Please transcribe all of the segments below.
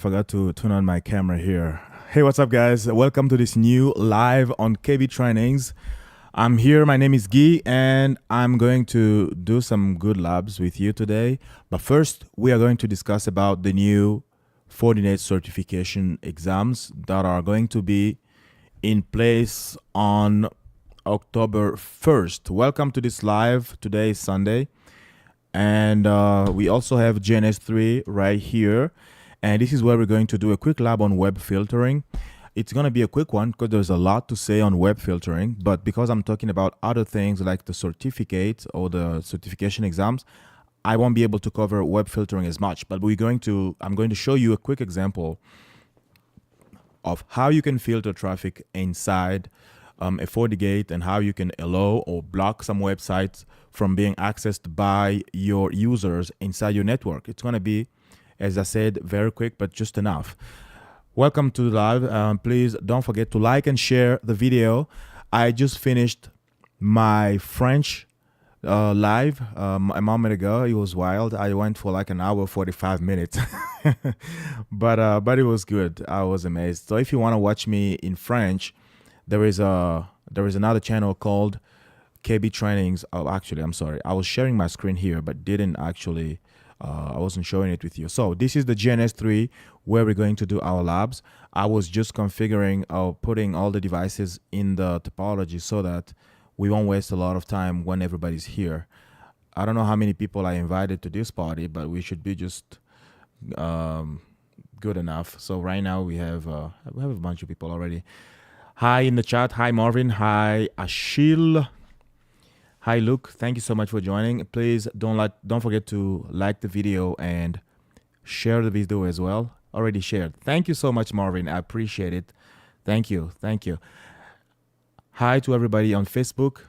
forgot to turn on my camera here. Hey, what's up, guys? Welcome to this new live on KBTrainings. I'm here. My name is Guy, and I'm going to do some good labs with you today. But first, we are going to discuss about the new Fortinet certification exams that are going to be in place on October 1st. Welcome to this live. Today is Sunday. And we also have GNS3 right here. And this is where we're going to do a quick lab on web filtering. It's going to be a quick one because there's a lot to say on web filtering. But because I'm talking about other things like the certificate or the certification exams, I won't be able to cover web filtering as much. But I'm going to show you a quick example of how you can filter traffic inside a FortiGate and how you can allow or block some websites from being accessed by your users inside your network. It's going to be, as I said, very quick, but just enough. Welcome to the live. Please don't forget to like and share the video. I just finished my French live a moment ago. It was wild. I went for like an hour, 45 minutes, but it was good. I was amazed. So if you want to watch me in French, there is another channel called KBTrainings. Oh, actually, I'm sorry. I was sharing my screen here, but didn't actually. I wasn't showing it with you. So this is the GNS3 where we're going to do our labs. I was just configuring or putting all the devices in the topology so that we won't waste a lot of time when everybody's here. I don't know how many people I invited to this party, but we should be just good enough. So right now we have a bunch of people already. Hi in the chat. Hi Marvin. Hi Achille. Hi Luke. Thank you so much for joining. Please don't forget to like the video and share the video as well. Already shared. Thank you so much, Marvin. I appreciate it. Thank you. Thank you. Hi to everybody on Facebook.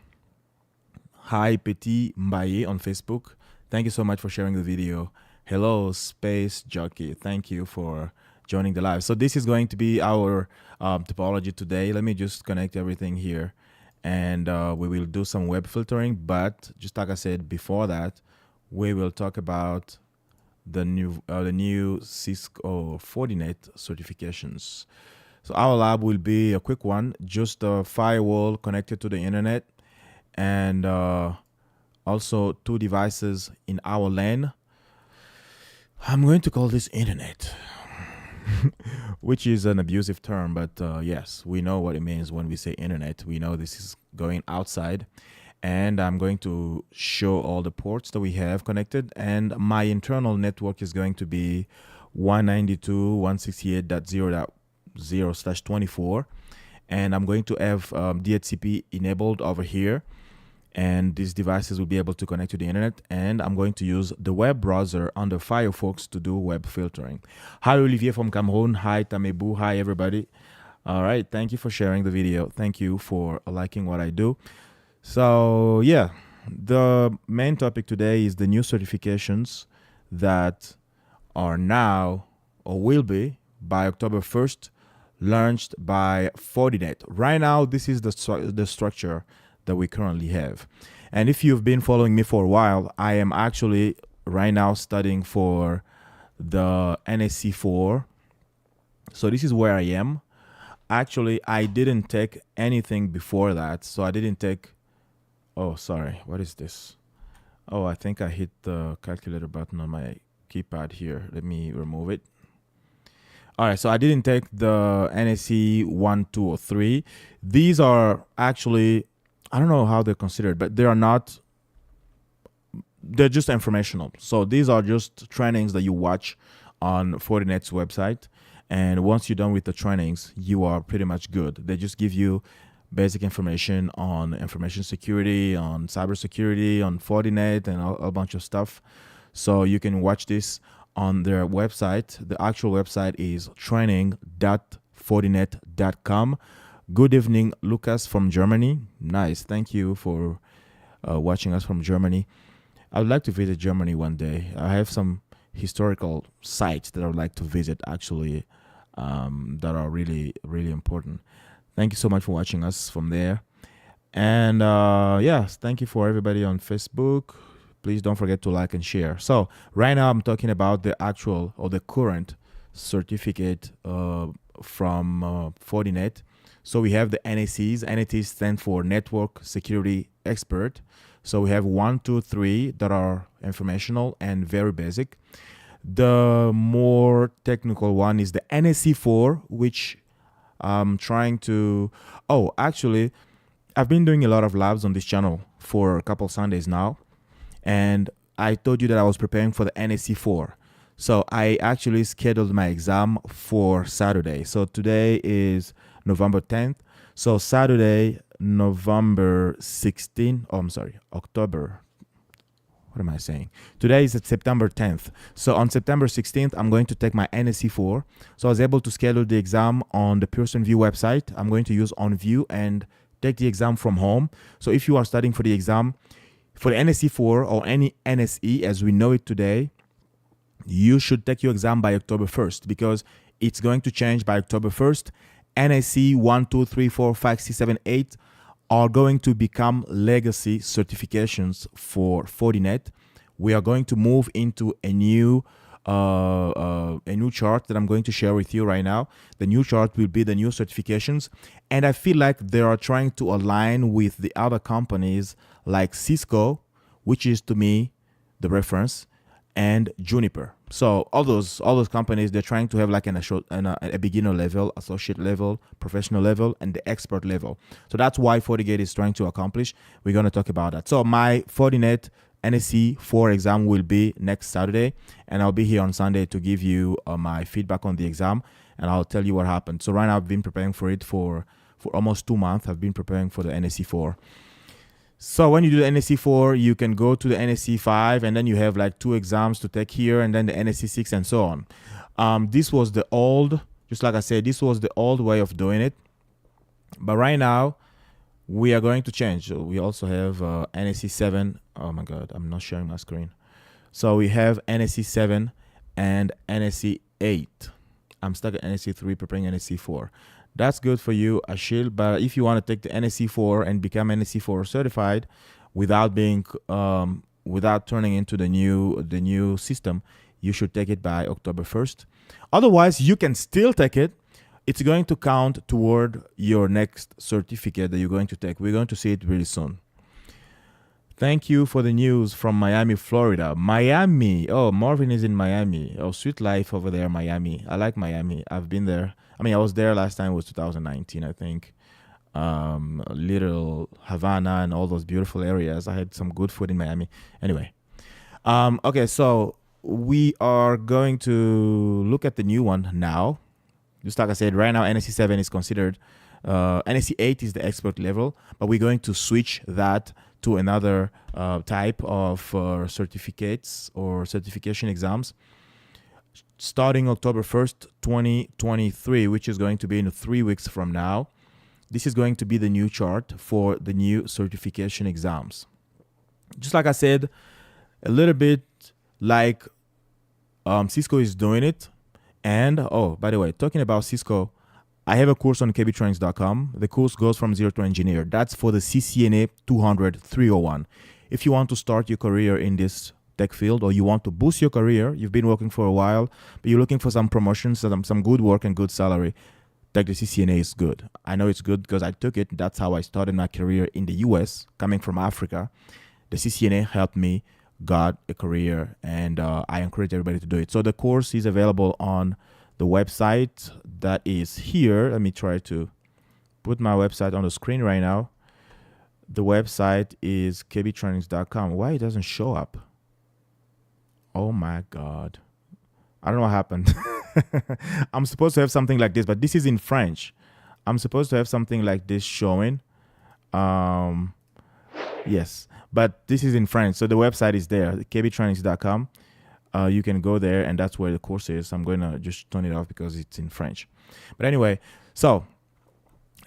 Hi Petit Mbaye on Facebook. Thank you so much for sharing the video. Hello Space Jockey. Thank you for joining the live. So this is going to be our topology today. Let me just connect everything here, and we will do some web filtering. But just like I said before that, we will talk about the new Cisco Fortinet certifications. So our lab will be a quick one, just a firewall connected to the internet, and also two devices in our LAN. I'm going to call this internet. Which is an abusive term, but yes, we know what it means when we say internet. We know this is going outside, and I'm going to show all the ports that we have connected, and my internal network is going to be 192.168.0.0/24, and I'm going to have DHCP enabled over here, and these devices will be able to connect to the internet, and I'm going to use the web browser under Firefox to do web filtering. Hi Olivier from Cameroon. Hi Tamebu. Hi everybody. All right, thank you for sharing the video. Thank you for liking what I do. So yeah, the main topic today is the new certifications that are now or will be by October 1st launched by Fortinet. Right now, this is the structure that we currently have. And if you've been following me for a while, I am actually right now studying for the NSE 4. So this is where I am. Actually, I didn't take anything before that. So I didn't take, oh, sorry, what is this? Oh, I think I hit the calculator button on my keypad here. Let me remove it. All right, so I didn't take the NSE 1, 2, or 3. These are actually, I don't know how they're considered, but they're just informational. So these are just trainings that you watch on Fortinet's website. And once you're done with the trainings, you are pretty much good. They just give you basic information on information security, on cybersecurity, on Fortinet, and a bunch of stuff. So you can watch this on their website. The actual website is training.fortinet.com. Good evening, Lucas from Germany. Nice. Thank you for watching us from Germany. I would like to visit Germany one day. I have some historical sites that I would like to visit, actually, that are really, really important. Thank you so much for watching us from there. And yes, thank you for everybody on Facebook. Please don't forget to like and share. So right now I'm talking about the actual or the current certificate from Fortinet. So we have the NSEs. NSEs stand for Network Security Expert. So we have 1, 2, 3 that are informational and very basic. The more technical one is the NSE4, which I'm trying to... Oh, actually, I've been doing a lot of labs on this channel for a couple Sundays now. And I told you that I was preparing for the NSE4. So I actually scheduled my exam for Saturday. So today is November 10th. So Saturday, November 16th. Oh, I'm sorry, October. What am I saying? Today is September 10th. So on September 16th, I'm going to take my NSE4. So I was able to schedule the exam on the Pearson VUE website. I'm going to use OnView and take the exam from home. So if you are studying for the exam, for the NSE4 or any NSE as we know it today, you should take your exam by October 1st because it's going to change by October 1st. NSE 1, 2, 3, 4, 5, 6, 7, 8 are going to become legacy certifications for Fortinet. We are going to move into a new chart that I'm going to share with you right now. The new chart will be the new certifications. And I feel like they are trying to align with the other companies like Cisco, which is to me the reference, and Juniper. So all those companies, they're trying to have like a beginner level, associate level, professional level, and the expert level. So that's why FortiGate is trying to accomplish. We're going to talk about that. So my Fortinet NSE 4 exam will be next Saturday, and I'll be here on Sunday to give you my feedback on the exam, and I'll tell you what happened. So right now I've been preparing for it for almost 2 months. I've been preparing for the NSE 4. So when you do the NSE 4, you can go to the NSE 5, and then you have like 2 exams to take here, and then the NSE 6 and so on. This was the old, just like I said, this was the old way of doing it. But right now, we are going to change. So we also have NSE 7. Oh my God, I'm not sharing my screen. So we have NSE 7 and NSE 8. I'm stuck at NSE 3 preparing NSE 4. That's good for you, Ashil. But if you want to take the NSE 4 and become NSE 4 certified without being without turning into the new system, you should take it by October 1st. Otherwise, you can still take it. It's going to count toward your next certificate that you're going to take. We're going to see it really soon. Thank you for the news from Miami, Florida. Miami. Oh, Marvin is in Miami. Oh, sweet life over there, Miami. I like Miami. I've been there. I mean, I was there last time. It was 2019, I think. Little Havana and all those beautiful areas. I had some good food in Miami. Anyway. Okay, so we are going to look at the new one now. Just like I said, right now, NSE 7 is considered, NSE 8 is the expert level, but we're going to switch that to another type of certificates or certification exams starting October 1st, 2023, which is going to be in 3 weeks from now. This is going to be the new chart for the new certification exams. Just like I said, a little bit like Cisco is doing it. And, oh, by the way, talking about Cisco, I have a course on KBTrainings.com. The course goes from zero to engineer. That's for the CCNA 200-301. If you want to start your career in this tech field, or you want to boost your career, you've been working for a while, but you're looking for some promotions, some good work and good salary, take the CCNA is good. I know it's good because I took it. That's how I started my career in the US, coming from Africa. The CCNA helped me got a career, and I encourage everybody to do it. So the course is available on the website that is here. Let me try to put my website on the screen right now. The website is KBTrainings.com. Why it doesn't show up? Oh my God. I don't know what happened. I'm supposed to have something like this, but this is in French. I'm supposed to have something like this showing. Yes, but this is in French. So the website is there, kbtrainings.com. You can go there, and that's where the course is. I'm going to just turn it off because it's in French. But anyway, so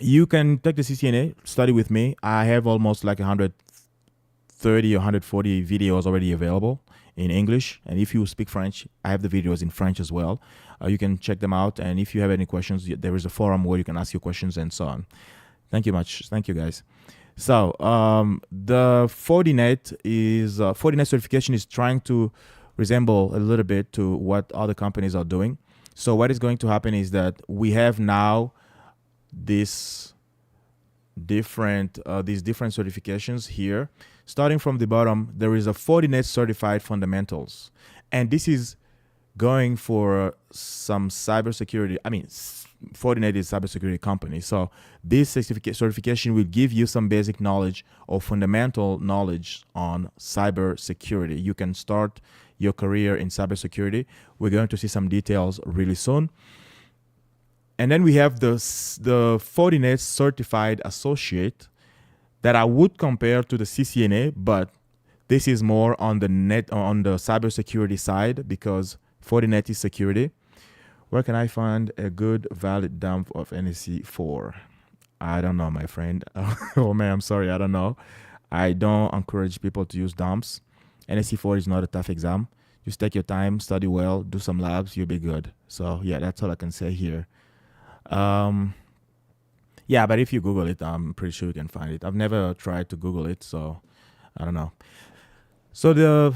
you can take the CCNA, study with me. I have almost like 130 or 140 videos already available in English. And if you speak French, I have the videos in French as well. You can check them out. And if you have any questions, there is a forum where you can ask your questions and so on. Thank you much. Thank you, guys. So the Fortinet certification is trying to resemble a little bit to what other companies are doing. So what is going to happen is that we have now this these different certifications here. Starting from the bottom, there is a Fortinet certified fundamentals, and this is going for some cybersecurity. I mean, Fortinet is a cybersecurity company, so this certification will give you some basic knowledge or fundamental knowledge on cybersecurity. You can start your career in cybersecurity. We're going to see some details really soon. And then we have the Fortinet certified associate that I would compare to the CCNA, but this is more on the cybersecurity side because Fortinet is security. Where can I find a good valid dump of NSE 4? I don't know, my friend. Oh man, I'm sorry, I don't know. I don't encourage people to use dumps. NSE 4 is not a tough exam. Just take your time, study well, do some labs, you'll be good. So yeah, that's all I can say here. Yeah, but if you Google it, I'm pretty sure you can find it. I've never tried to Google it, so I don't know. So the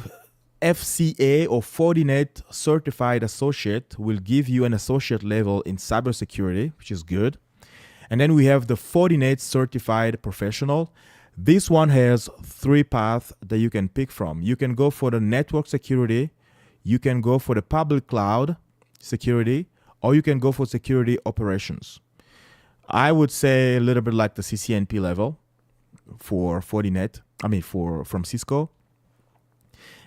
FCA or Fortinet Certified Associate will give you an associate level in cybersecurity, which is good. And then we have the Fortinet Certified Professional. This one has 3 paths that you can pick from. You can go for the network security, you can go for the public cloud security, or you can go for security operations. I would say a little bit like the CCNP level for Fortinet, from Cisco.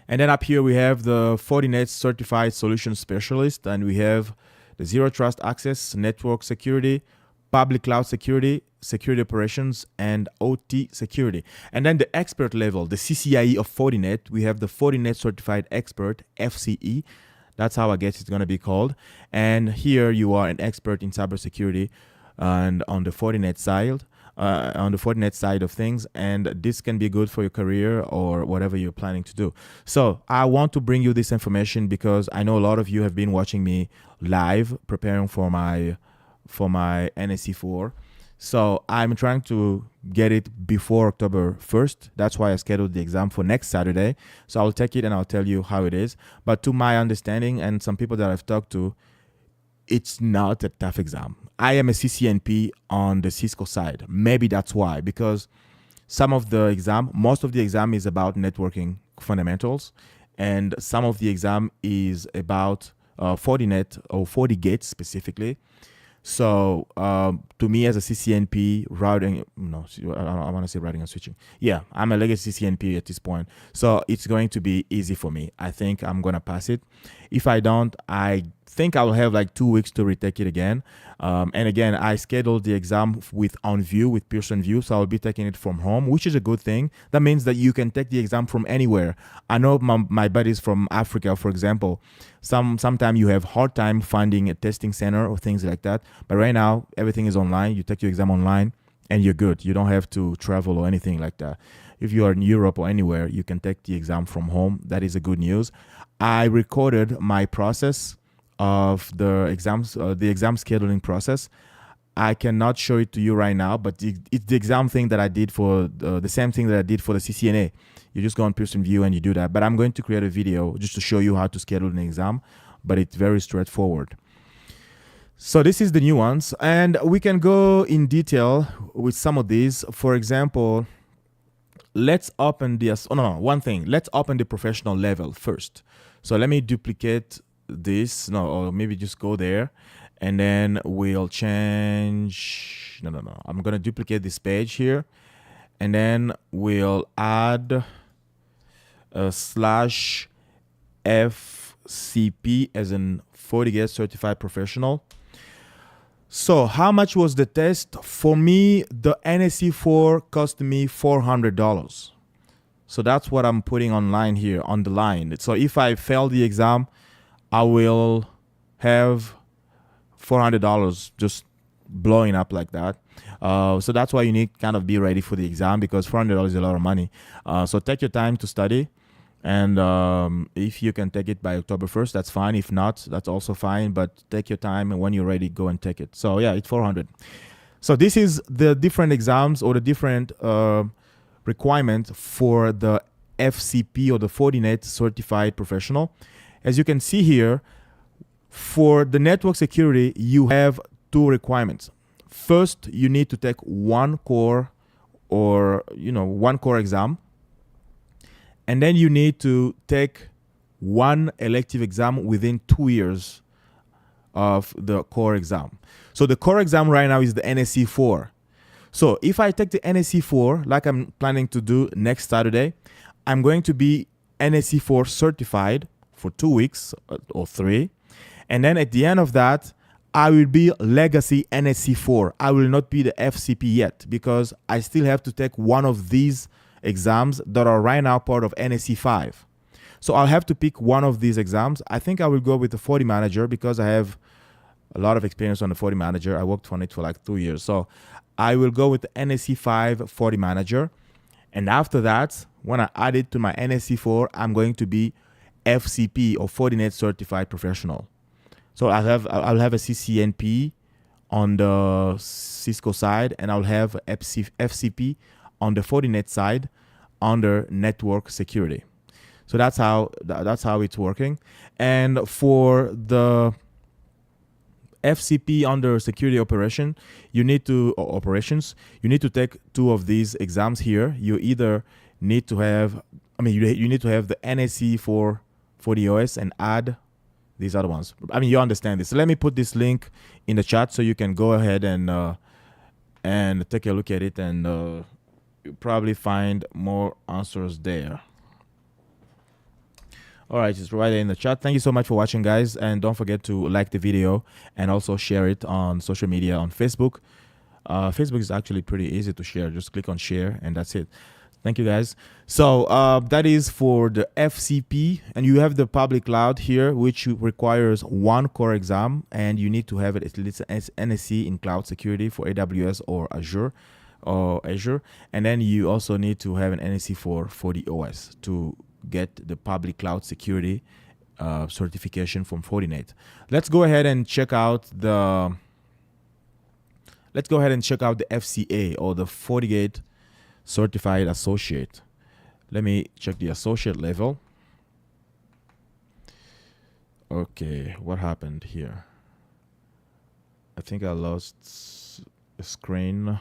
And then up here we have the Fortinet Certified Solution Specialist, and we have the Zero Trust Access, Network Security, Public Cloud Security, Security Operations, and OT Security. And then the expert level, the CCIE of Fortinet, we have the Fortinet Certified Expert, FCE. That's how I guess it's going to be called. And here you are an expert in cybersecurity and on the Fortinet side of things, and this can be good for your career or whatever you're planning to do. So I want to bring you this information because I know a lot of you have been watching me live preparing for my NSE 4. So I'm trying to get it before October 1st. That's why I scheduled the exam for next Saturday. So I'll take it and I'll tell you how it is. But to my understanding and some people that I've talked to, it's not a tough exam. I am a CCNP on the Cisco side. Maybe that's why, because most of the exam is about networking fundamentals, and some of the exam is about Fortinet or FortiGate specifically. So to me as a CCNP, I want to say routing and switching. Yeah, I'm a legacy CCNP at this point. So it's going to be easy for me. I think I'm going to pass it. If I don't, I think I'll have like 2 weeks to retake it again. And again, I scheduled the exam with Pearson VUE. So I'll be taking it from home, which is a good thing. That means that you can take the exam from anywhere. I know my buddies from Africa, for example, sometimes you have hard time finding a testing center or things like that. But right now, everything is online. You take your exam online and you're good. You don't have to travel or anything like that. If you are in Europe or anywhere, you can take the exam from home. That is a good news. I recorded my process of the exam scheduling process. I cannot show it to you right now, but it's the exam thing that I did for the same thing that I did for the CCNA. You just go on Pearson VUE and you do that. But I'm going to create a video just to show you how to schedule an exam, but it's very straightforward. So this is the new ones, and we can go in detail with some of these. For example, let's open this. Let's open the professional level first. So let me duplicate this. Or maybe just go there, and then we'll change. I'm going to duplicate this page here, and then we'll add a /FCP as in FortiGate Certified Professional. So how much was the test? For me, the NSE 4 cost me $400. So that's what I'm putting online here on the line. So if I fail the exam, I will have $400 just blowing up like that. So that's why you need to kind of be ready for the exam, because $400 is a lot of money. So take your time to study. And if you can take it by October 1st, that's fine. If not, that's also fine. But take your time, and when you're ready, go and take it. So yeah, it's $400. So this is the different exams or the different requirements for the FCP or the Fortinet Certified Professional. As you can see here, For the network security, you have two requirements. First, you need to take one core or one core exam, and then you need to take one elective exam within 2 years of the core exam. So the core exam right now is the NSE 4. So if I take the NSE 4, like I'm planning to do next Saturday, I'm going to be NSE 4 certified for 2 weeks or 3. And then at the end of that, I will be legacy NSE 4. I will not be the FCP yet because I still have to take one of these exams that are right now part of NSE 5. So I'll have to pick one of these exams. I think I will go with the FortiManager because I have a lot of experience on the FortiManager. I worked on it for like 2 years. So I will go with the NSE 5 FortiManager. And after that, when I add it to my NSE 4, I'm going to be FCP or Fortinet certified professional. So I'll have a CCNP on the Cisco side, and I'll have FCP on the Fortinet side under network security. So that's how it's working. And for the FCP under security operations, you need to take 2 of these exams here. You either need to have, you need to have the NSE for the OS and add these other ones. You understand this. So let me put this link in the chat so you can go ahead and take a look at it, and you'll probably find more answers there. All right, just right there in the chat. Thank you so much for watching, guys. And don't forget to like the video and also share it on social media on Facebook. Facebook is actually pretty easy to share. Just click on share and that's it. Thank you, guys. So that is for the FCP. And you have the public cloud here, which requires 1 core exam. And you need to have it at least NSE in cloud security for AWS or Azure. And then you also need to have an NSE for the OS to get the public cloud security certification from Fortinet. Let's go ahead and check out the FCA or the FortiGate certified associate. Let me check the associate level. Okay, what happened here? I think I lost the screen.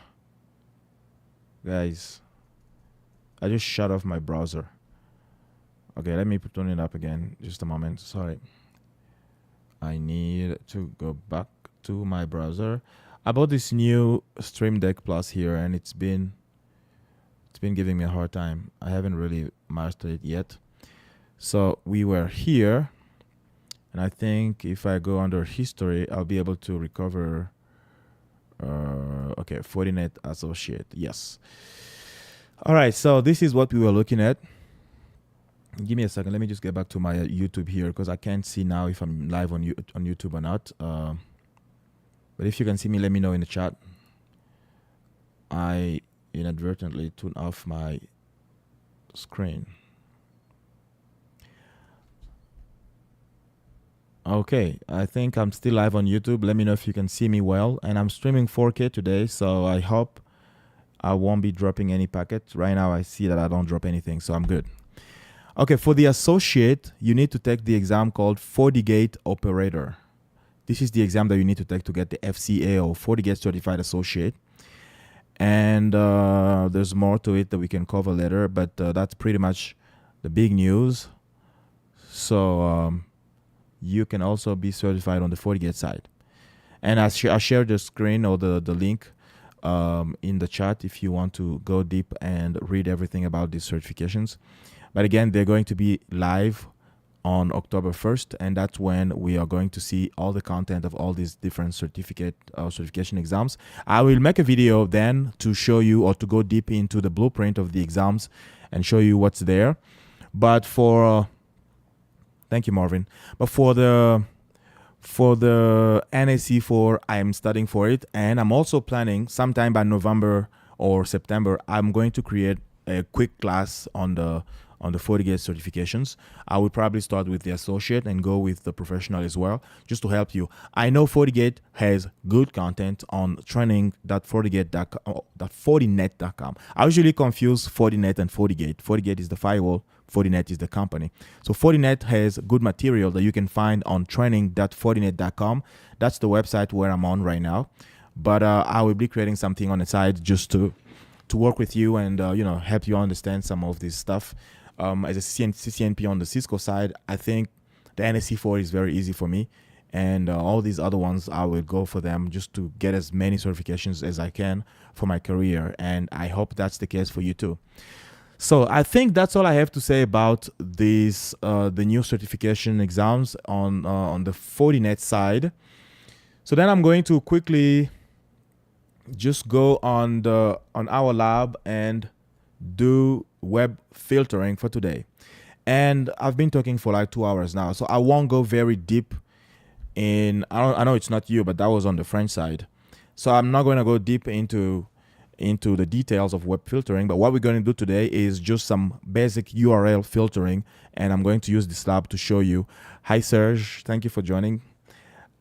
Guys, I just shut off my browser. Okay, let me turn it up again. Just a moment. Sorry. I need to go back to my browser. I bought this new Stream Deck Plus here, and it's been giving me a hard time. I haven't really mastered it yet. So we were here, and I think if I go under history, I'll be able to recover. Okay, Fortinet associate. Yes. All right. So this is what we were looking at. Give me a second. Let me just get back to my YouTube here because I can't see now if I'm live on YouTube or not. But if you can see me, let me know in the chat. I inadvertently turned off my screen. Okay, I think I'm still live on YouTube. Let me know if you can see me well. And I'm streaming 4K today, so I hope I won't be dropping any packets. Right now, I see that I don't drop anything, so I'm good. Okay, for the associate, you need to take the exam called FortiGate Operator. This is the exam that you need to take to get the FCA or FortiGate Certified Associate. And there's more to it that we can cover later, but that's pretty much the big news. So you can also be certified on the FortiGate side. And I share the screen or the link in the chat if you want to go deep and read everything about these certifications. But again, they're going to be live on October 1st, and that's when we are going to see all the content of all these different certification exams. I will make a video then to show you or to go deep into the blueprint of the exams and show you what's there. But for thank you, Marvin. But for the NSE 4, I am studying for it, and I'm also planning sometime by November or September. I'm going to create a quick class on the FortiGate certifications. I will probably start with the associate and go with the professional as well, just to help you. I know FortiGate has good content on training.fortinet.com. I usually confuse Fortinet and FortiGate. FortiGate is the firewall. Fortinet is the company. So Fortinet has good material that you can find on training.fortinet.com. That's the website where I'm on right now. But I will be creating something on the side just to work with you and help you understand some of this stuff. As a CCNP on the Cisco side, I think the NSE4 is very easy for me. And all these other ones, I will go for them just to get as many certifications as I can for my career. And I hope that's the case for you too. So I think that's all I have to say about these the new certification exams on the Fortinet side. So then I'm going to quickly just go on our lab and do web filtering for today. And I've been talking for like 2 hours now, so I won't go very deep in. I know it's not you, but that was on the French side. So I'm not going to go deep into the details of web filtering, but what we're going to do today is just some basic URL filtering, and I'm going to use this lab to show you. Hi Serge, thank you for joining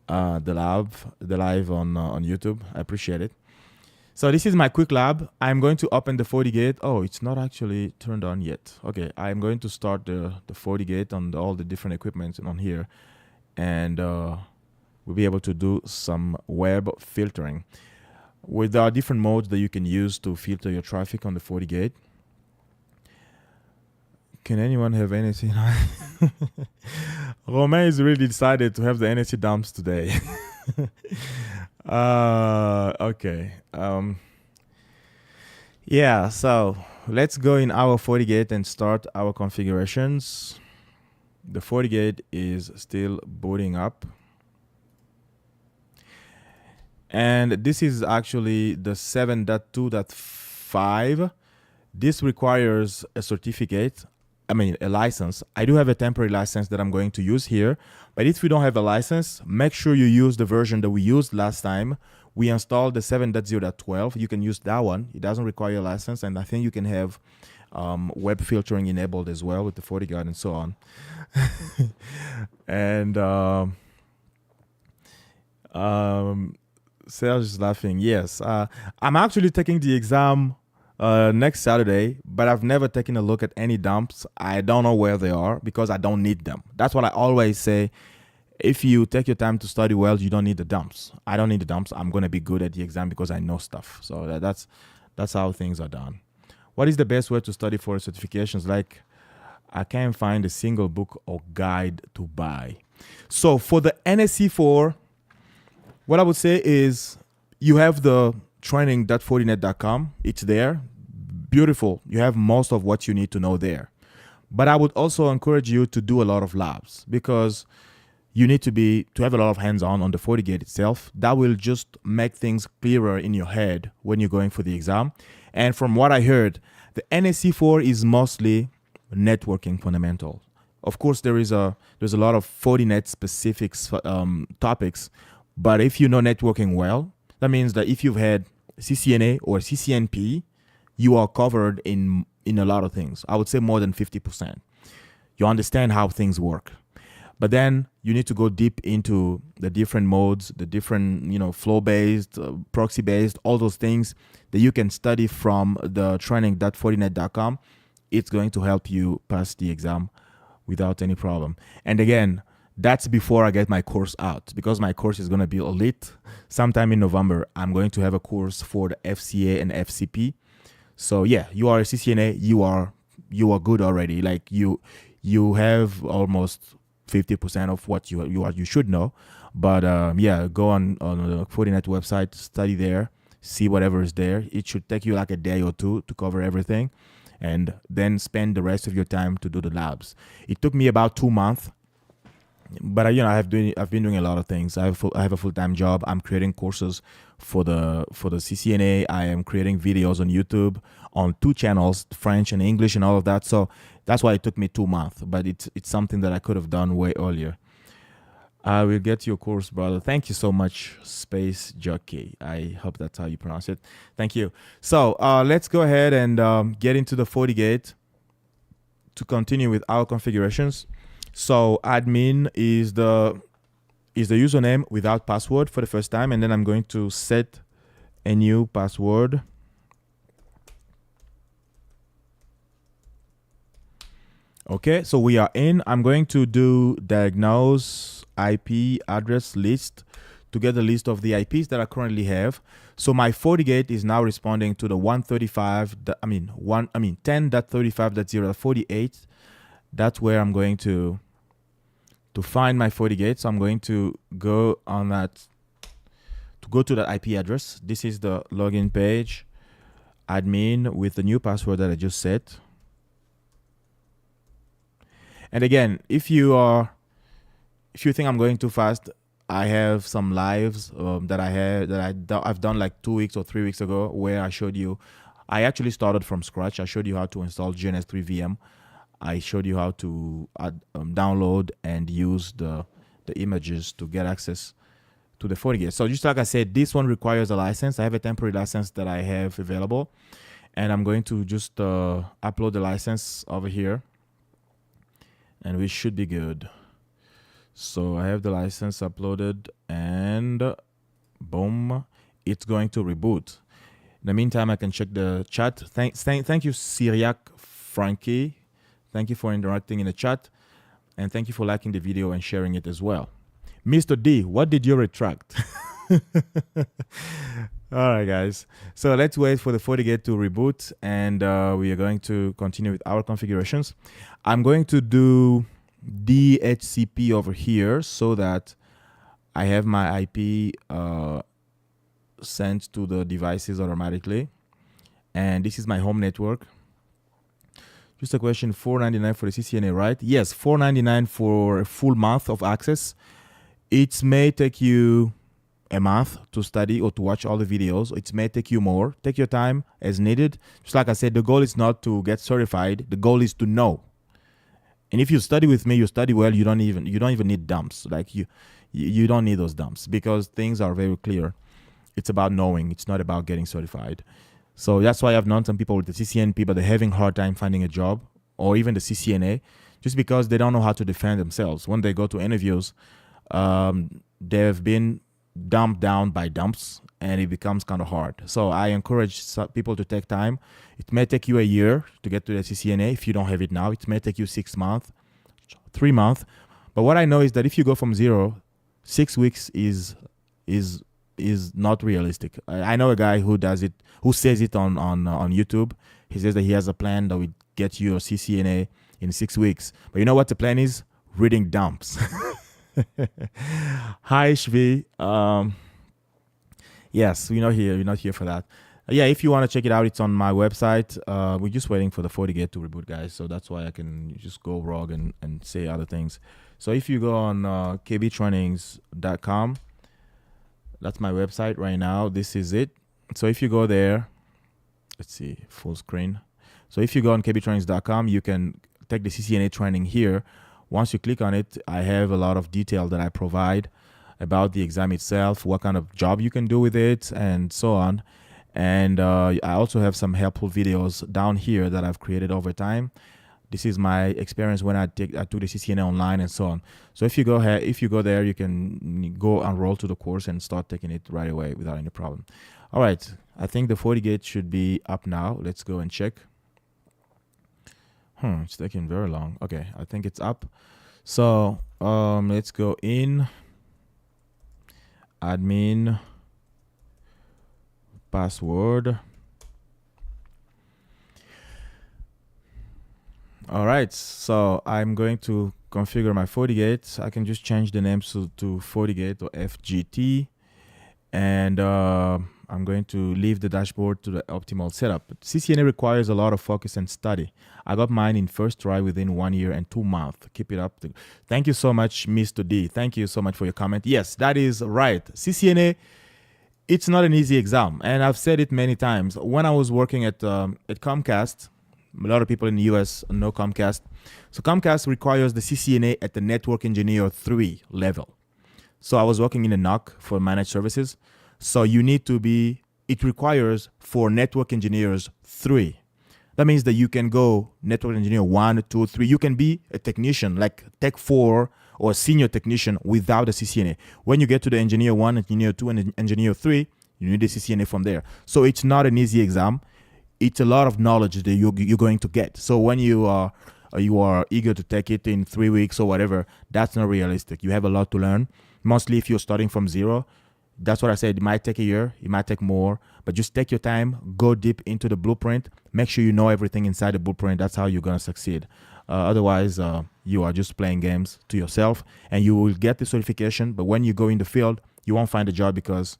the live on YouTube. I appreciate it. So this is my quick lab. I'm going to open the FortiGate. Oh, it's not actually turned on yet. Okay, I'm going to start the FortiGate on all the different equipment on here, and we'll be able to do some web filtering. With our different modes that you can use to filter your traffic on the FortiGate. Can anyone have NSE? Romain is really decided to have the NSE dumps today. Okay. Yeah, so let's go in our FortiGate and start our configurations. The FortiGate is still booting up. And this is actually the 7.2.5. This requires a certificate, a license. I do have a temporary license that I'm going to use here, but if you don't have a license, make sure you use the version that we used last time. We installed the 7.0.12. You can use that one. It doesn't require a license, and I think you can have web filtering enabled as well with the FortiGuard and so on. And Serge is laughing. Yes, I'm actually taking the exam next Saturday, but I've never taken a look at any dumps. I don't know where they are because I don't need them. That's what I always say. If you take your time to study well, you don't need the dumps. I don't need the dumps. I'm going to be good at the exam because I know stuff. So that's how things are done. What is the best way to study for certifications? Like, I can't find a single book or guide to buy. So for the NSE4, what I would say is you have the training.fortinet.com. It's there. Beautiful. You have most of what you need to know there. But I would also encourage you to do a lot of labs because you need to have a lot of hands-on on the FortiGate itself. That will just make things clearer in your head when you're going for the exam. And from what I heard, the NSE4 is mostly networking fundamentals. Of course, there's a lot of Fortinet specific topics, but if you know networking well, that means that if you've had CCNA or CCNP, you are covered in a lot of things. I would say more than 50%. You understand how things work. But then you need to go deep into the different modes, the different, flow-based, proxy-based, all those things that you can study from the training.fortinet.com. It's going to help you pass the exam without any problem. And again, that's before I get my course out, because my course is going to be elite. Sometime in November, I'm going to have a course for the FCA and FCP. So yeah, you are a CCNA, you are good already. Like you have almost 50% of what you should know. But yeah, go on the Fortinet website, study there, see whatever is there. It should take you like a day or two to cover everything, and then spend the rest of your time to do the labs. It took me about 2 months, but I've been doing a lot of things. I have a full-time job. I'm creating courses for the CCNA. I am creating videos on YouTube on 2 channels, French and English and all of that. So that's why it took me 2 months, but it's something that I could have done way earlier. I will get your course, brother. Thank you so much, Space Jockey. I hope that's how you pronounce it. Thank you. So let's go ahead and get into the FortiGate to continue with our configurations. So admin is the username without password for the first time, and then I'm going to set a new password. Okay, so we are in. I'm going to do diagnose IP address list to get the list of the IPs that I currently have. So my FortiGate is now responding to the 10.35.0.48. That's where I'm going to find my FortiGate. So I'm going to go on that, to go to that IP address. This is the login page, admin with the new password that I just set. And again, if you think I'm going too fast, I have some lives I've done like 2 weeks or 3 weeks ago where I showed you. I actually started from scratch. I showed you how to install GNS3 VM. I showed you how to download and use the images to get access to the FortiGate. So just like I said, this one requires a license. I have a temporary license that I have available, and I'm going to just upload the license over here, and we should be good. So I have the license uploaded, and boom, it's going to reboot. In the meantime, I can check the chat. Thank you, Syriac Frankie. Thank you for interacting in the chat, and thank you for liking the video and sharing it as well. Mr. D, what did you retract? All right, guys. So let's wait for the FortiGate to reboot, and we are going to continue with our configurations. I'm going to do DHCP over here so that I have my IP sent to the devices automatically. And this is my home network. Just a question, $4.99 for the CCNA, right? Yes, $4.99 for a full month of access. It may take you a month to study or to watch all the videos. It may take you more. Take your time as needed. Just like I said, the goal is not to get certified. The goal is to know. And if you study with me, you study well. You don't even need dumps. Like you don't need those dumps because things are very clear. It's about knowing. It's not about getting certified. So that's why I've known some people with the CCNP, but they're having a hard time finding a job, or even the CCNA, just because they don't know how to defend themselves. When they go to interviews, they've been dumped down by dumps, and it becomes kind of hard. So I encourage people to take time. It may take you a year to get to the CCNA if you don't have it now. It may take you 6 months, 3 months. But what I know is that if you go from 0, 6 weeks is not realistic. I know a guy who does it, who says it on YouTube. He says that he has a plan that will get you a CCNA in 6 weeks. But you know what the plan is? Reading dumps. Hi, Shvi. Yes, we're not here for that. Yeah, if you want to check it out, it's on my website. We're just waiting for the FortiGate to reboot, guys. So that's why I can just go rogue and say other things. So if you go on KBTrainings.com, that's my website right now. This is it. So if you go there, let's see, full screen. So if you go on KBTrainings.com, you can take the CCNA training here. Once you click on it, I have a lot of detail that I provide about the exam itself, what kind of job you can do with it, and so on. And I also have some helpful videos down here that I've created over time. This is my experience when I took the CCNA online and so on. So if you go there, you can go enroll to the course and start taking it right away without any problem. All right, I think the FortiGate should be up now. Let's go and check. It's taking very long. Okay, I think it's up. So let's go in. Admin, password. All right, so I'm going to configure my FortiGate. I can just change the names to FortiGate or FGT, and I'm going to leave the dashboard to the optimal setup. CCNA requires a lot of focus and study. I got mine in first try within 1 year and 2 months. Keep it up. Thank you so much, Mr. D. Thank you so much for your comment. Yes, that is right. CCNA, it's not an easy exam, and I've said it many times. When I was working at Comcast, a lot of people in the US know Comcast. So Comcast requires the CCNA at the Network Engineer 3 level. So I was working in a NOC for managed services. So you need to be, it requires for Network Engineers 3. That means that you can go Network Engineer 1, 2, 3. You can be a technician like Tech 4 or a senior technician without a CCNA. When you get to the Engineer 1, Engineer 2, and Engineer 3, you need a CCNA from there. So it's not an easy exam. It's a lot of knowledge that you're going to get. So when you are you are eager to take it in 3 weeks or whatever. That's not realistic. You have a lot to learn. Mostly if you're starting from zero, that's what I said. It might take a year, it might take more, but just take your time, go deep into the blueprint, make sure you know everything inside the blueprint. That's how you're going to succeed. Otherwise, you are just playing games to yourself, and you will get the certification, but when you go in the field, you won't find a job because,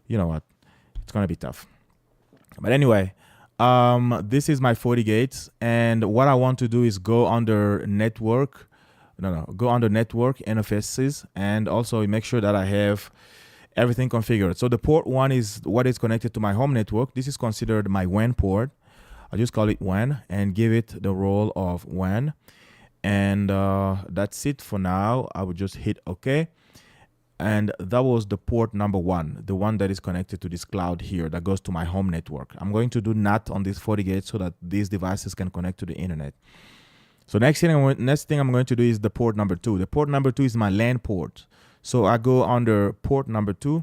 you know what, it's going to be tough. But anyway, this is my FortiGate, and what I want to do is go under network, go under network NFSs, and also make sure that I have everything configured. So the port 1 is what is connected to my home network. This is considered my WAN port. I'll just call it WAN and give it the role of WAN. And that's it for now. I would just hit OK. And that was the port number 1, the one that is connected to this cloud here that goes to my home network. I'm going to do NAT on this FortiGate so that these devices can connect to the internet. So next thing I'm going to do is the port number 2. The port number 2 is my LAN port. So I go under port number 2.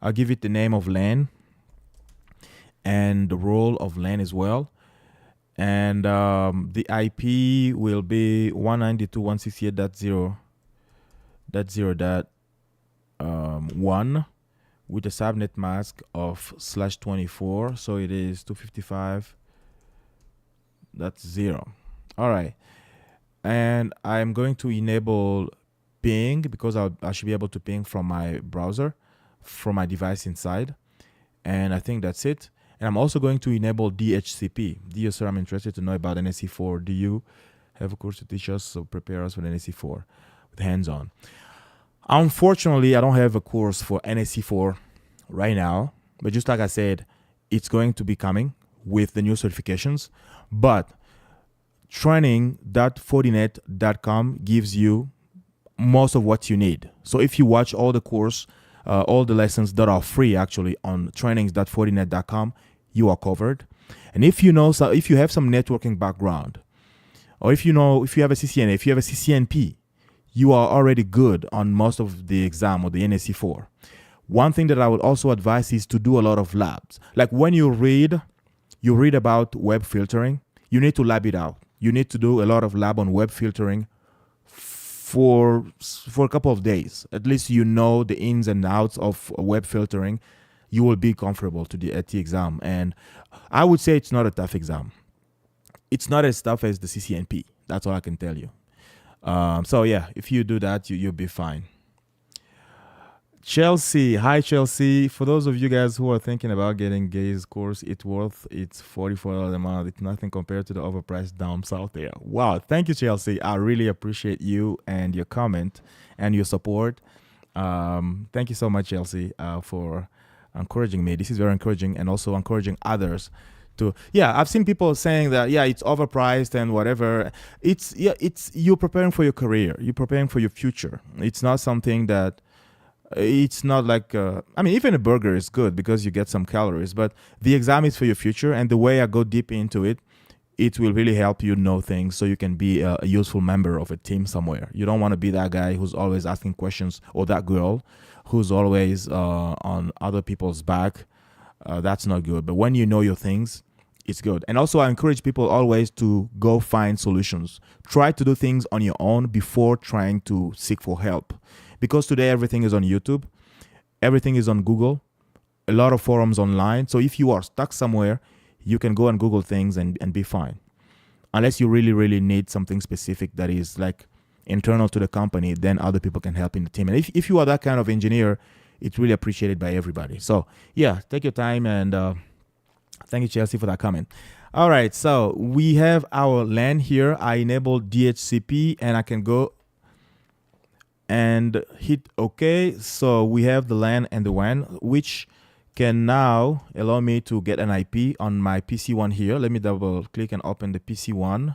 I'll give it the name of LAN and the role of LAN as well. And the IP will be 192.168.0.0.1 with a subnet mask of /24. So it is 255.0. All right. And I'm going to enable ping because I should be able to ping from my browser, from my device inside. And I think that's it. And I'm also going to enable DHCP. Dear sir, I'm interested to know about NSE4. Do you have a course to teach us? So prepare us for NSE4 with hands-on. Unfortunately, I don't have a course for NSE4 right now. But just like I said, it's going to be coming with the new certifications. But training.fortinet.com gives you most of what you need. So if you watch all the course, all the lessons that are free actually on trainings.fortinet.com, you are covered. And if you know, so if you have some networking background, or if you have a CCNA, if you have a CCNP, you are already good on most of the exam or the NSE4. One thing that I would also advise is to do a lot of labs. Like when you read about web filtering, you need to lab it out. You need to do a lot of lab on web filtering for a couple of days. At least you know the ins and outs of web filtering. You will be comfortable at the exam. And I would say it's not a tough exam. It's not as tough as the CCNP. That's all I can tell you. So yeah, if you do that, you'll be fine. Chelsea, hi Chelsea. For those of you guys who are thinking about getting Gay's course, it's $44 a month. It's nothing compared to the overpriced dumps out there. Wow, thank you Chelsea. I really appreciate you and your comment and your support. Thank you so much Chelsea for encouraging me. This is very encouraging, and also encouraging others to, I've seen people saying that, it's overpriced and whatever. It's you're preparing for your career. You're preparing for your future. It's not something that, it's not like, even a burger is good because you get some calories, but the exam is for your future. And the way I go deep into it, it will really help you know things so you can be a useful member of a team somewhere. You don't want to be that guy who's always asking questions, or that girl who's always on other people's back. That's not good. But when you know your things, it's good. And also I encourage people always to go find solutions. Try to do things on your own before trying to seek for help. Because today everything is on YouTube, everything is on Google, a lot of forums online. So if you are stuck somewhere, you can go and Google things and be fine. Unless you really, really need something specific that is like internal to the company, then other people can help in the team. And if you are that kind of engineer, it's really appreciated by everybody. So yeah, take your time, and thank you Chelsea for that comment. All right, so we have our LAN here. I enabled DHCP and I can go and hit OK. So we have the LAN and the WAN, which can now allow me to get an IP on my PC1 here. Let me double click and open the PC1.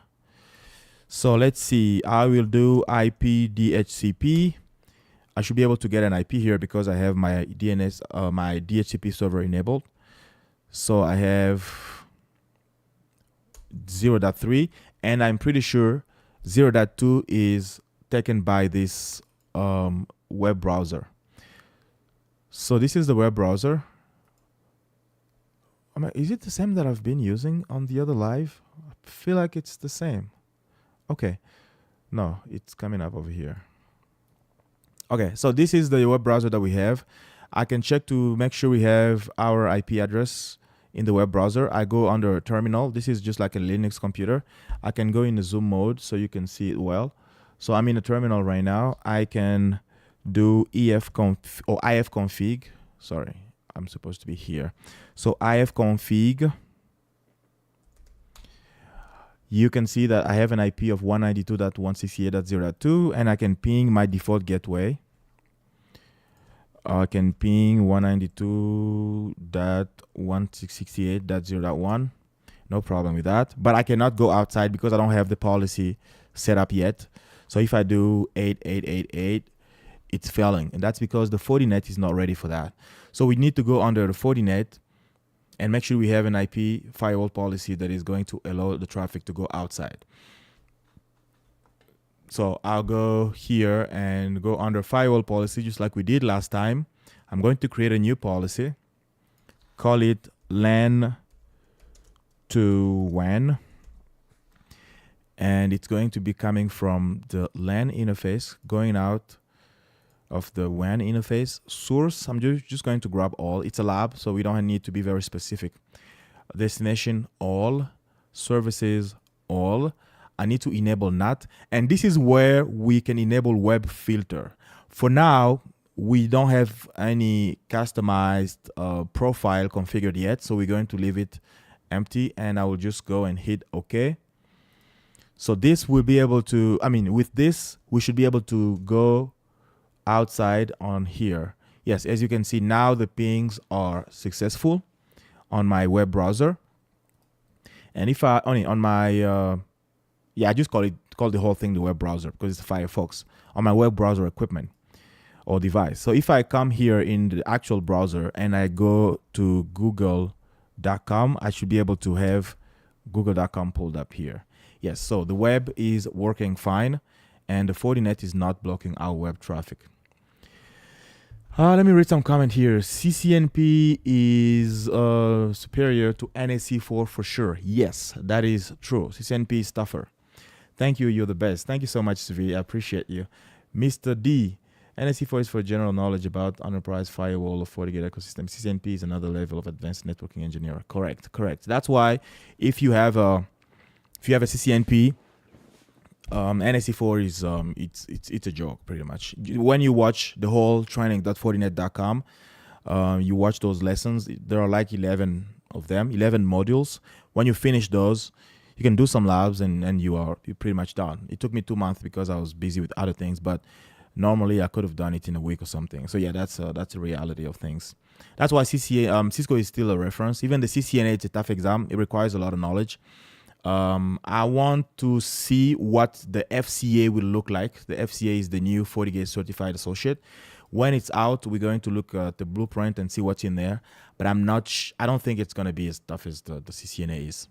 So let's see, I will do IP DHCP. I should be able to get an IP here because I have my my DHCP server enabled. So I have 0.3, and I'm pretty sure 0.2 is taken by this web browser. So this is the web browser. Is it the same that I've been using on the other live? I feel like it's the same. Okay. No, it's coming up over here. Okay, so this is the web browser that we have. I can check to make sure we have our IP address in the web browser. I go under terminal. This is just like a Linux computer. I can go in the zoom mode so you can see it well. So I'm in a terminal right now. I can do ifconfig. Sorry, I'm supposed to be here. So ifconfig. You can see that I have an IP of 192.168.0.2 and I can ping my default gateway. I can ping 192.168.0.1. No problem with that. But I cannot go outside because I don't have the policy set up yet. So if I do 8888, it's failing. And that's because the Fortinet is not ready for that. So we need to go under the Fortinet and make sure we have an IP firewall policy that is going to allow the traffic to go outside. So I'll go here and go under firewall policy just like we did last time. I'm going to create a new policy. Call it LAN to WAN. And it's going to be coming from the LAN interface, going out of the WAN interface. Source, I'm just going to grab all. It's a lab, so we don't need to be very specific. Destination, all. Services, all. I need to enable NAT. And this is where we can enable web filter. For now, we don't have any customized profile configured yet, so we're going to leave it empty, and I will just go and hit OK. So this will be able to, with this, we should be able to go outside on here. Yes, as you can see now, the pings are successful on my web browser. And if I on my I just call the whole thing the web browser because it's Firefox on my web browser equipment or device. So if I come here in the actual browser and I go to google.com, I should be able to have google.com pulled up here. Yes, so the web is working fine and the Fortinet is not blocking our web traffic. Let me read some comment here. CCNP is superior to NSE4 for sure. Yes, that is true. CCNP is tougher. Thank you. You're the best. Thank you so much, Svi. I appreciate you. Mr. D. NSE4 is for general knowledge about enterprise firewall or FortiGate ecosystem. CCNP is another level of advanced networking engineer. Correct. That's why if you have a CCNP, NSE4 is it's a joke pretty much. When you watch the whole training.fortinet.com, you watch those lessons. There are like 11 of them, 11 modules. When you finish those, you can do some labs and you're pretty much done. It took me 2 months because I was busy with other things, but normally I could have done it in a week or something. So yeah, that's the reality of things. That's why Cisco is still a reference. Even the CCNA, it's a tough exam. It requires a lot of knowledge. I want to see what the FCA will look like. The FCA is the new FortiGate certified associate. When it's out, we're going to look at the blueprint and see what's in there. But I don't think it's going to be as tough as the CCNA is.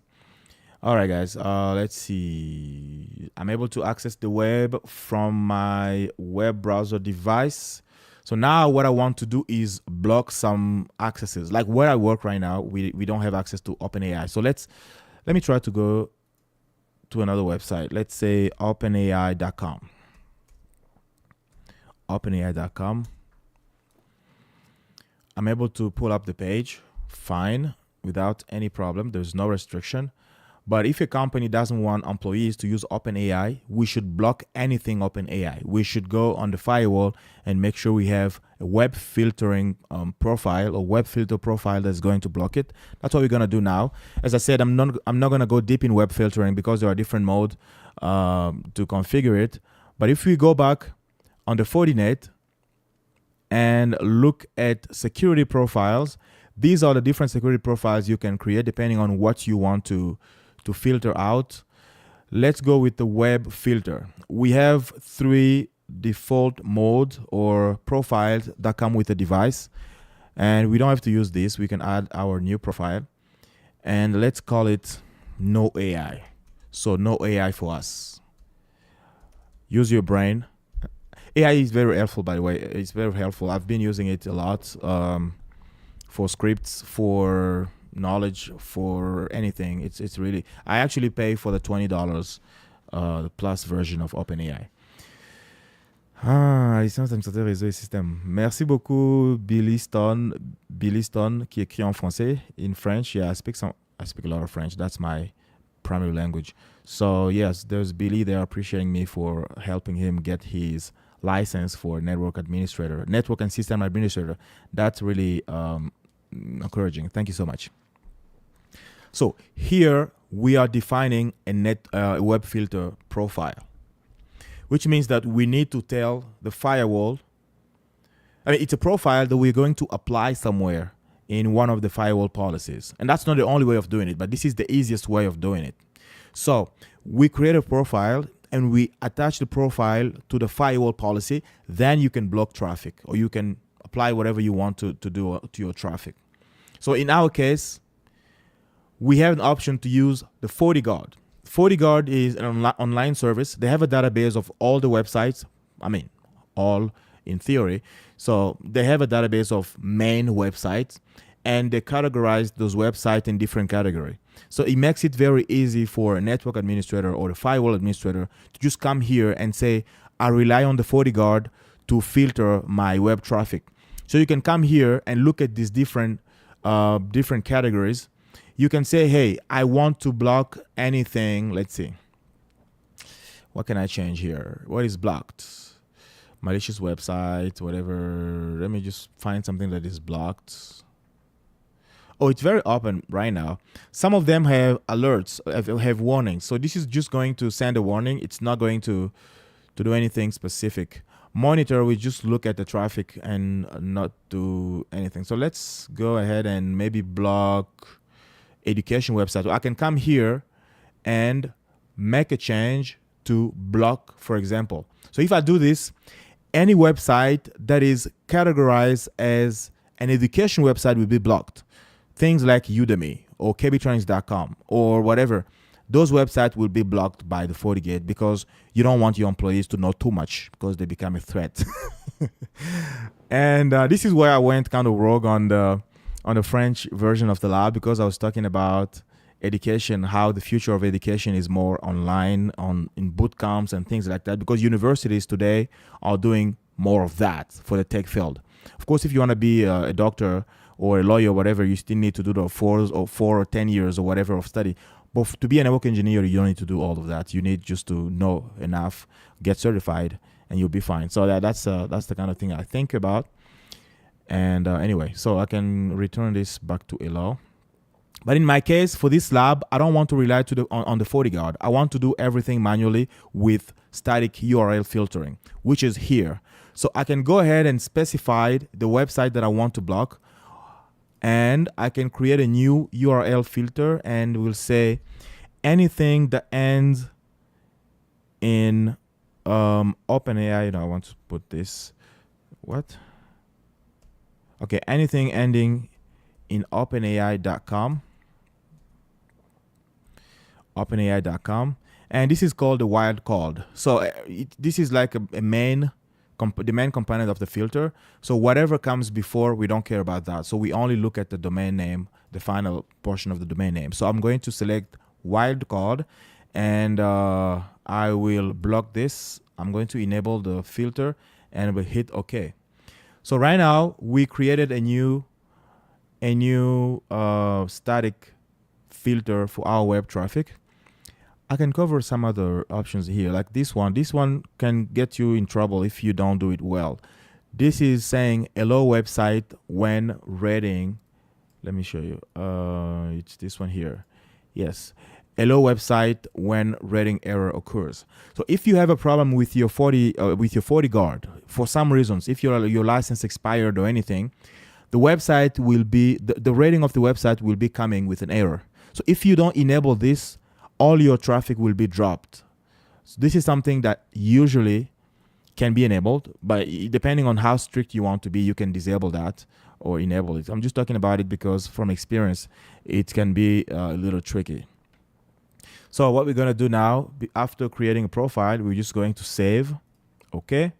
All right, guys, let's see. I'm able to access the web from my web browser device. So now what I want to do is block some accesses. Like where I work right now, we don't have access to OpenAI. So let me try to go to another website. Let's say openai.com. Openai.com. I'm able to pull up the page, fine, without any problem. There's no restriction. But if a company doesn't want employees to use OpenAI, we should block anything OpenAI. We should go on the firewall and make sure we have a web filtering profile or web filter profile that's going to block it. That's what we're going to do now. As I said, I'm not going to go deep in web filtering because there are different modes to configure it. But if we go back on the Fortinet and look at security profiles, these are the different security profiles you can create depending on what you want to filter out. Let's go with the web filter. We have 3 default modes or profiles that come with the device, and we don't have to use this. We can add our new profile, and let's call it no AI. So no AI for us. Use your brain. AI is very helpful, by the way. It's very helpful. I've been using it a lot for scripts, for knowledge for anything. It's really, I actually pay for the $20 plus version of OpenAI. Licence administrateur réseau et système. Merci beaucoup, Billy Stone, qui écrit en français. In French, yeah, I speak a lot of French. That's my primary language. So yes, there's Billy there appreciating me for helping him get his license for network and system administrator. That's really encouraging. Thank you so much. So here we are defining a web filter profile, which means that we need to tell the firewall, I mean, it's a profile that we're going to apply somewhere in one of the firewall policies. And that's not the only way of doing it, but this is the easiest way of doing it. So we create a profile and we attach the profile to the firewall policy. Then you can block traffic, or you can apply whatever you want to do to your traffic. So in our case, we have an option to use the FortiGuard. FortiGuard is an online service. They have a database of all the websites. I mean, all in theory. So they have a database of main websites, and they categorize those websites in different categories. So it makes it very easy for a network administrator or a firewall administrator to just come here and say, I rely on the FortiGuard to filter my web traffic. So you can come here and look at these different categories. You can say, hey, I want to block anything. Let's see. What can I change here? What is blocked? Malicious website, whatever. Let me just find something that is blocked. Oh, it's very open right now. Some of them have alerts, have warnings. So this is just going to send a warning. It's not going to do anything specific. Monitor, we just look at the traffic and not do anything. So let's go ahead and maybe block education website. I can come here and make a change to block, for example. So if I do this, any website that is categorized as an education website will be blocked. Things like Udemy or KBTrainings.com or whatever, those websites will be blocked by the FortiGate because you don't want your employees to know too much because they become a threat. And this is where I went kind of rogue on the French version of the lab, because I was talking about education, how the future of education is more online, in boot camps and things like that, because universities today are doing more of that for the tech field. Of course, if you want to be a doctor or a lawyer or whatever, you still need to do the 4 or 10 years or whatever of study. But to be a network engineer, you don't need to do all of that. You need just to know enough, get certified, and you'll be fine. So that's the kind of thing I think about. And anyway, so I can return this back to hello. But in my case, for this lab, I don't want to rely on the FortiGuard. I want to do everything manually with static URL filtering, which is here. So I can go ahead and specify the website that I want to block, and I can create a new URL filter, and we'll say anything that ends in OpenAI. I want to put this. What? Okay, anything ending in OpenAI.com. OpenAI.com, and this is called the wildcard. So this is like the main component of the filter. So whatever comes before, we don't care about that. So we only look at the domain name, the final portion of the domain name. So I'm going to select wildcard, and I will block this. I'm going to enable the filter, and we'll hit OK. So right now we created a new static filter for our web traffic. I can cover some other options here, like this one. This one can get you in trouble if you don't do it well. This is saying hello website when reading. Let me show you. It's this one here. Yes. Hello website when reading error occurs. So if you have a problem with your FortiGuard for some reasons, if your license expired or anything, the website will be the rating of the website will be coming with an error. So if you don't enable this, all your traffic will be dropped. So this is something that usually can be enabled, but depending on how strict you want to be, you can disable that or enable it. I'm just talking about it because from experience, it can be a little tricky. So what we're going to do now, after creating a profile, we're just going to save. Okay.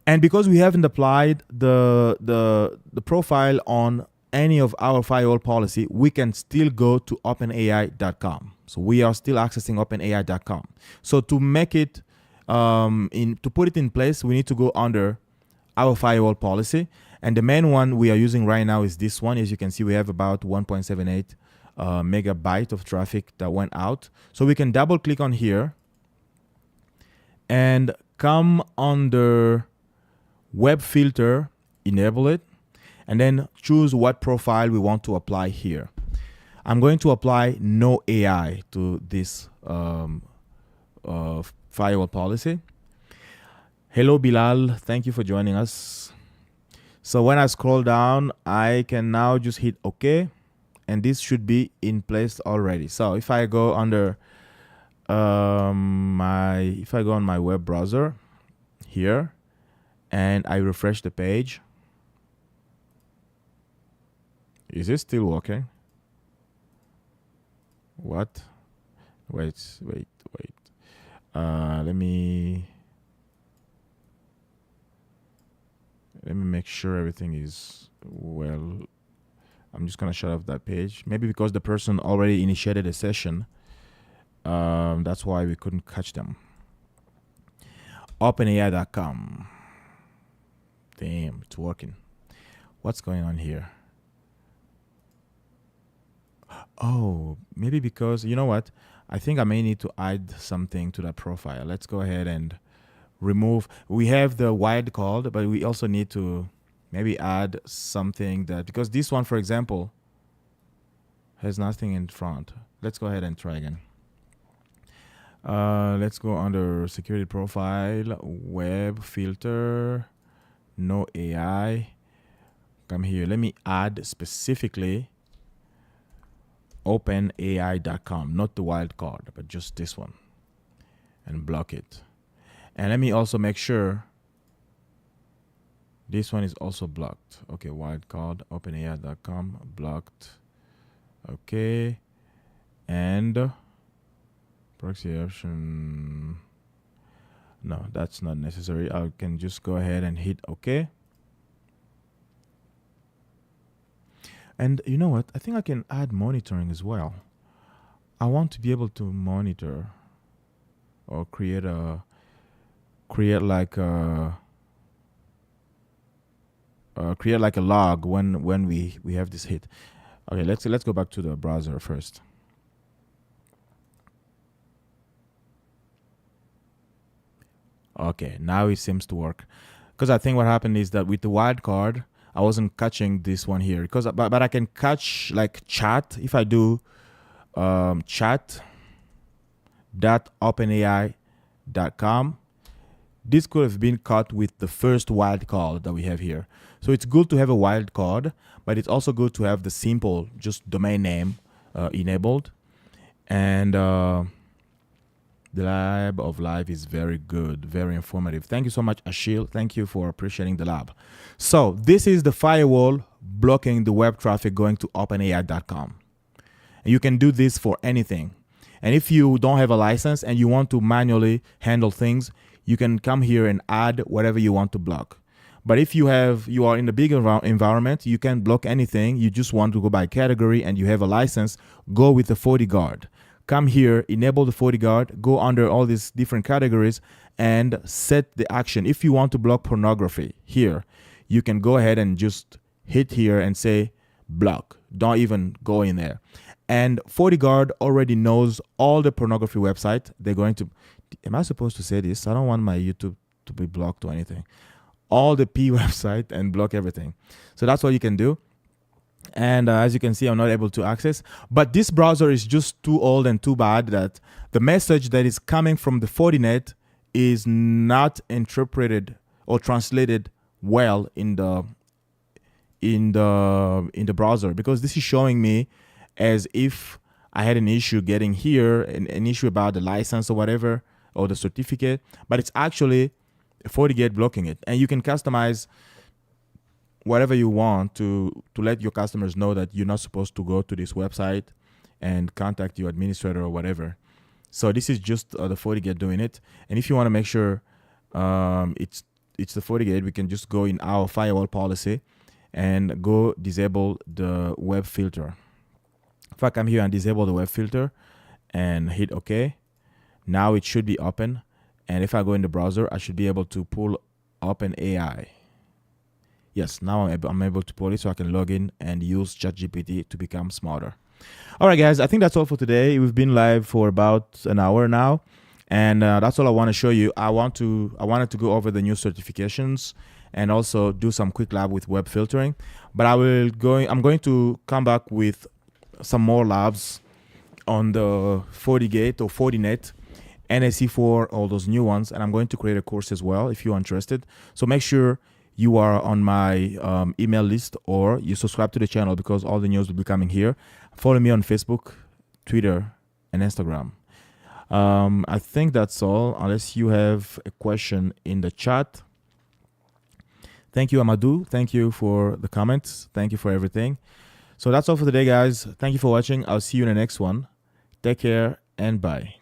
And because we haven't applied the profile on any of our firewall policy, we can still go to openai.com. So we are still accessing openai.com. So to make it, to put it in place, we need to go under our firewall policy. And the main one we are using right now is this one. As you can see, we have about 1.78 megabyte of traffic that went out. So we can double click on here and come under web filter, enable it, and then choose what profile we want to apply here. I'm going to apply no AI to this firewall policy. Hello Bilal, thank you for joining us. So when I scroll down, I can now just hit OK, and this should be in place already. So if I go under if I go on my web browser here and I refresh the page, is it still working? What? Wait. Let me make sure everything is well. I'm just gonna shut off that page. Maybe because the person already initiated a session. That's why we couldn't catch them. OpenAI.com. Damn, it's working. What's going on here? Oh, maybe because, you know what? I think I may need to add something to that profile. Let's go ahead and remove. We have the wildcard, but we also need to maybe add something that, because this one, for example, has nothing in front. Let's go ahead and try again. Let's go under security profile, web filter, no AI. Come here. Let me add specifically openai.com, not the wildcard, but just this one, and block it. And let me also make sure this one is also blocked. Okay, wildcard, openai.com, blocked. Okay, and proxy option, no, that's not necessary. I can just go ahead and hit OK. And you know what? I think I can add monitoring as well. I want to be able to monitor or create like a log when we have this hit. Okay, let's go back to the browser first. Okay, now it seems to work. Because I think what happened is that with the wildcard, I wasn't catching this one here. But I can catch like chat. If I do chat.openai.com, this could have been caught with the first wildcard that we have here. So it's good to have a wildcard, but it's also good to have the simple, just domain name enabled. And the lab of life is very good, very informative. Thank you so much, Ashil. Thank you for appreciating the lab. So this is the firewall blocking the web traffic going to openai.com. And you can do this for anything. And if you don't have a license and you want to manually handle things, you can come here and add whatever you want to block. But if you are in a big environment, you can block anything. You just want to go by category and you have a license, go with the FortiGuard. Come here, enable the FortiGuard, go under all these different categories and set the action. If you want to block pornography here, you can go ahead and just hit here and say block. Don't even go in there. And FortiGuard already knows all the pornography website. They're going to, am I supposed to say this? I don't want my YouTube to be blocked or anything. All the P website and block everything. So that's what you can do. And as you can see, I'm not able to access. But this browser is just too old and too bad that the message that is coming from the Fortinet is not interpreted or translated well in the browser, because this is showing me as if I had an issue getting here, an issue about the license or whatever, or the certificate, but it's actually FortiGate blocking it. And you can customize whatever you want to let your customers know that you're not supposed to go to this website and contact your administrator or whatever. So this is just the FortiGate doing it. And if you want to make sure it's the FortiGate, we can just go in our firewall policy and go disable the web filter. If I come here and disable the web filter and hit OK, now it should be open. And if I go in the browser, I should be able to pull OpenAI. Yes, now I'm able to pull it so I can log in and use ChatGPT to become smarter. All right, guys, I think that's all for today. We've been live for about an hour now. And that's all I want to show you. I wanted to go over the new certifications and also do some quick lab with web filtering. But I'm going to come back with some more labs on the FortiGate or Fortinet, NSE4, all those new ones. And I'm going to create a course as well if you're interested. So make sure you are on my email list or you subscribe to the channel, because all the news will be coming here. Follow me on Facebook, Twitter, and Instagram. I think that's all, unless you have a question in the chat. Thank you, Amadou. Thank you for the comments. Thank you for everything. So that's all for today, guys. Thank you for watching. I'll see you in the next one. Take care and bye.